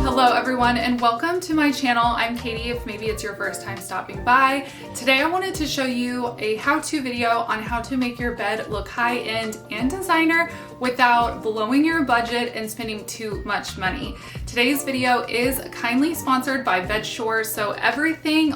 Hello everyone and welcome to my channel. I'm Katie, if maybe it's your first time stopping by. Today I wanted to show you a how-to video on how to make your bed look high-end and designer without blowing your budget and spending too much money. Today's video is kindly sponsored by Bedsure, so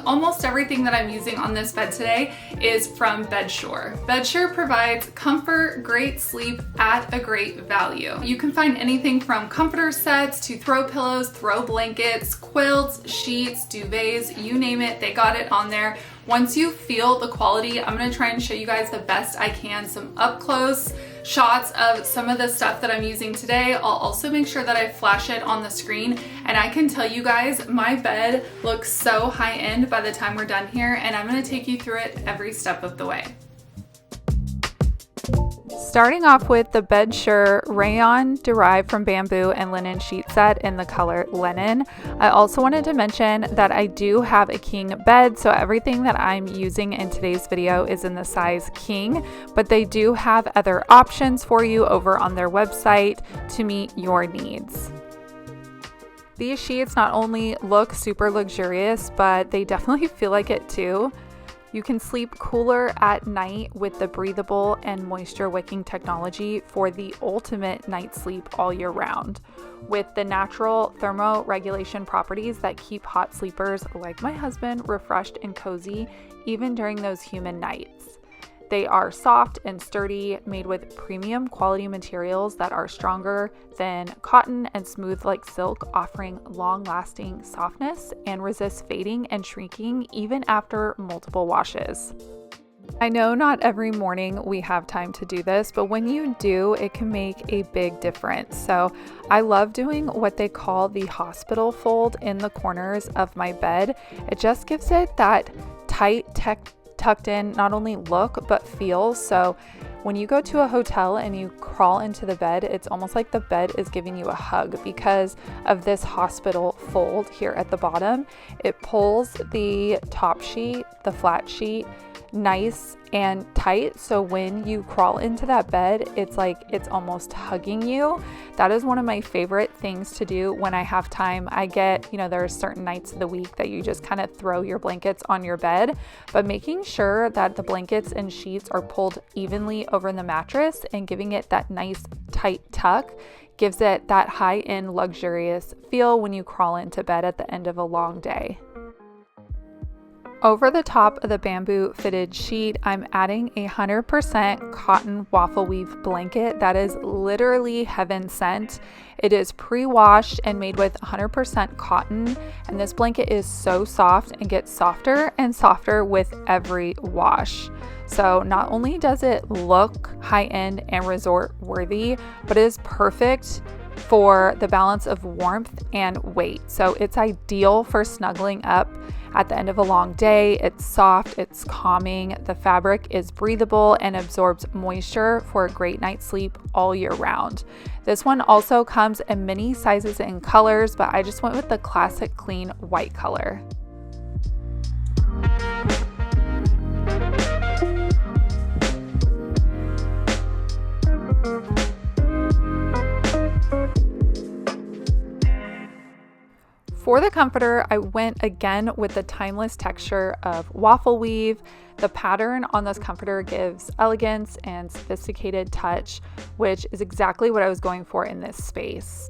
almost everything that I'm using on this bed today is from Bedsure. Bedsure provides comfort, great sleep at a great value. You can find anything from comforter sets to throw pillows, throw blankets, quilts, sheets, duvets, you name it, they got it on there. Once you feel the quality, I'm gonna try and show you guys the best I can, some up close shots of some of the stuff that I'm using today. I'll also make sure that I flash it on the screen, and I can tell you guys my bed looks so high end by the time we're done here, and I'm gonna take you through it every step of the way. Starting off with the Bedsure rayon derived from bamboo and linen sheet set in the color linen. I also wanted to mention that I do have a king bed, so everything that I'm using in today's video is in the size king, but they do have other options for you over on their website to meet your needs. These sheets not only look super luxurious, but they definitely feel like it too. You can sleep cooler at night with the breathable and moisture wicking technology for the ultimate night sleep all year round, with the natural thermoregulation properties that keep hot sleepers like my husband refreshed and cozy even during those humid nights. They are soft and sturdy, made with premium quality materials that are stronger than cotton and smooth like silk, offering long-lasting softness and resist fading and shrinking even after multiple washes. I know not every morning we have time to do this, but when you do, it can make a big difference. So I love doing what they call the hospital fold in the corners of my bed. It just gives it that tight tucked in not only look but feel. So when you go to a hotel and you crawl into the bed, it's almost like the bed is giving you a hug because of this hospital fold here at the bottom. It pulls the top sheet, the flat sheet, nice and tight, so when you crawl into that bed, it's like it's almost hugging you. That is one of my favorite things to do when I have time. I get, there are certain nights of the week that you just kind of throw your blankets on your bed, but making sure that the blankets and sheets are pulled evenly over the mattress and giving it that nice tight tuck gives it that high-end luxurious feel when you crawl into bed at the end of a long day. Over the top of the bamboo fitted sheet, I'm adding 100% cotton waffle weave blanket that is literally heaven sent. It is pre-washed and made with 100% cotton, and this blanket is so soft and gets softer and softer with every wash. So not only does it look high-end and resort worthy, but it is perfect for the balance of warmth and weight. So it's ideal for snuggling up at the end of a long day. It's soft, it's calming, the fabric is breathable and absorbs moisture for a great night's sleep all year round. This one also comes in many sizes and colors, but I just went with the classic clean white color. For the comforter, I went again with the timeless texture of waffle weave. The pattern on this comforter gives elegance and sophisticated touch, which is exactly what I was going for in this space.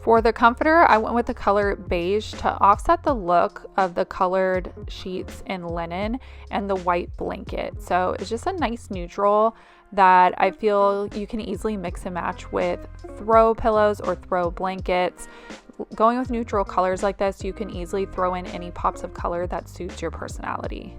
For the comforter, I went with the color beige to offset the look of the colored sheets in linen and the white blanket. So it's just a nice neutral that I feel you can easily mix and match with throw pillows or throw blankets. Going with neutral colors like this, you can easily throw in any pops of color that suits your personality.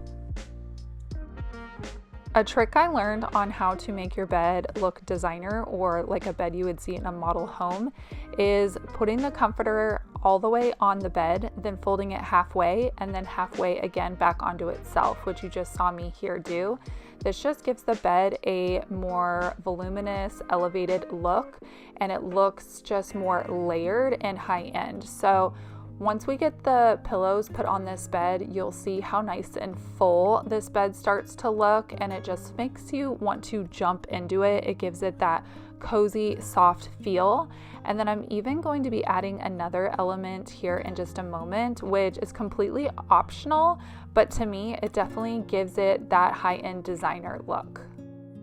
A trick I learned on how to make your bed look designer or like a bed you would see in a model home is putting the comforter all the way on the bed, then folding it halfway and then halfway again back onto itself, which you just saw me here do. this just gives the bed a more voluminous, elevated look, and it looks just more layered and high-end. So once we get the pillows put on this bed, you'll see how nice and full this bed starts to look, and it just makes you want to jump into it. It gives it that cozy, soft feel. And then I'm even going to be adding another element here in just a moment, which is completely optional, but to me, it definitely gives it that high-end designer look.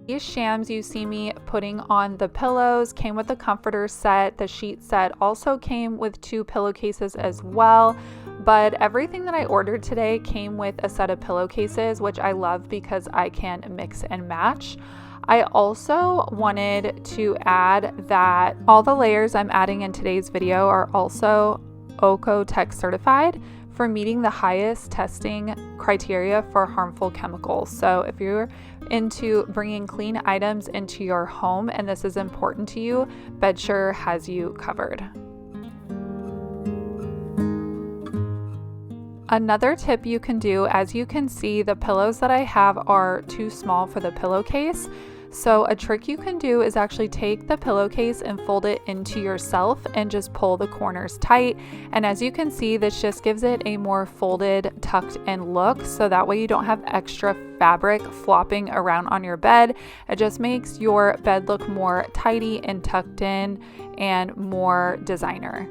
These shams you see me putting on the pillows came with the comforter set. The sheet set also came with 2 pillowcases as well, but everything that I ordered today came with a set of pillowcases, which I love because I can mix and match. I also wanted to add that all the layers I'm adding in today's video are also OCO-TEX certified for meeting the highest testing criteria for harmful chemicals. So if you're into bringing clean items into your home and this is important to you, Bedsure has you covered. Another tip you can do, as you can see, the pillows that I have are too small for the pillowcase. So a trick you can do is actually take the pillowcase and fold it into yourself and just pull the corners tight. And as you can see, this just gives it a more folded, tucked in look. So that way you don't have extra fabric flopping around on your bed. It just makes your bed look more tidy and tucked in and more designer.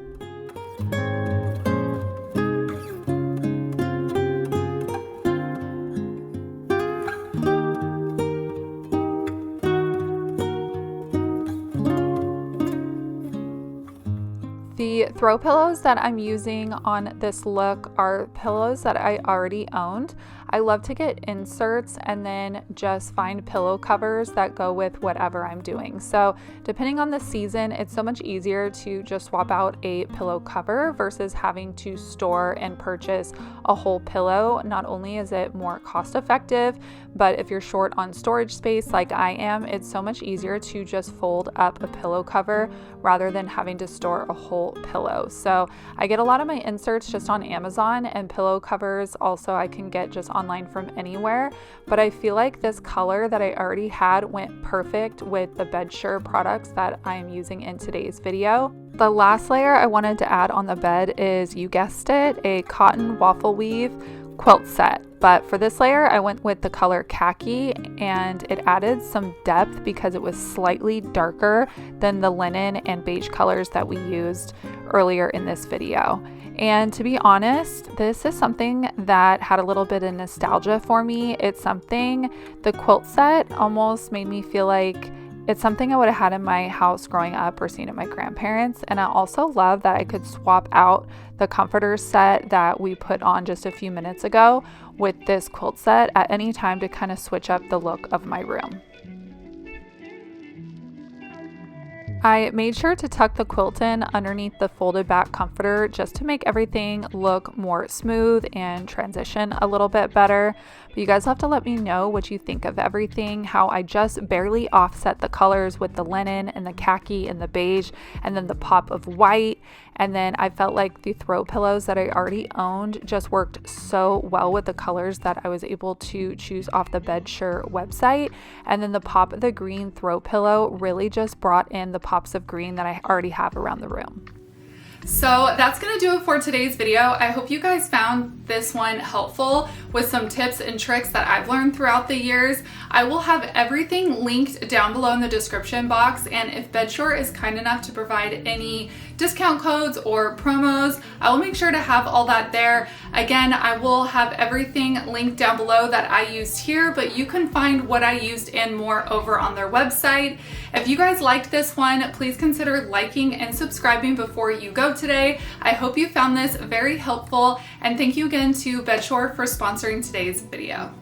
The throw pillows that I'm using on this look are pillows that I already owned. I love to get inserts and then just find pillow covers that go with whatever I'm doing. So depending on the season, it's so much easier to just swap out a pillow cover versus having to store and purchase a whole pillow. Not only is it more cost effective, but if you're short on storage space like I am, it's so much easier to just fold up a pillow cover rather than having to store a whole pillow. So I get a lot of my inserts just on Amazon, and pillow covers also I can get just online from anywhere, but I feel like this color that I already had went perfect with the Bedsure products that I am using in today's video. The last layer I wanted to add on the bed is, you guessed it, a cotton waffle weave quilt set. But for this layer, I went with the color khaki, and it added some depth because it was slightly darker than the linen and beige colors that we used earlier in this video. And to be honest, this is something that had a little bit of nostalgia for me. It's something, the quilt set almost made me feel like it's something I would have had in my house growing up or seen at my grandparents. And I also love that I could swap out the comforter set that we put on just a few minutes ago with this quilt set at any time to kind of switch up the look of my room. I made sure to tuck the quilt in underneath the folded back comforter just to make everything look more smooth and transition a little bit better. But you guys have to let me know what you think of everything, how I just barely offset the colors with the linen and the khaki and the beige and then the pop of white. And then I felt like the throw pillows that I already owned just worked so well with the colors that I was able to choose off the Bedsure website. And then the pop of the green throw pillow really just brought in the pops of green that I already have around the room. So that's gonna do it for today's video. I hope you guys found this one helpful with some tips and tricks that I've learned throughout the years. I will have everything linked down below in the description box, and if Bedsure is kind enough to provide any discount codes or promos, I will make sure to have all that there. Again, I will have everything linked down below that I used here, but you can find what I used and more over on their website. If you guys liked this one, please consider liking and subscribing before you go today. I hope you found this very helpful, and thank you again to Bedsure for sponsoring today's video.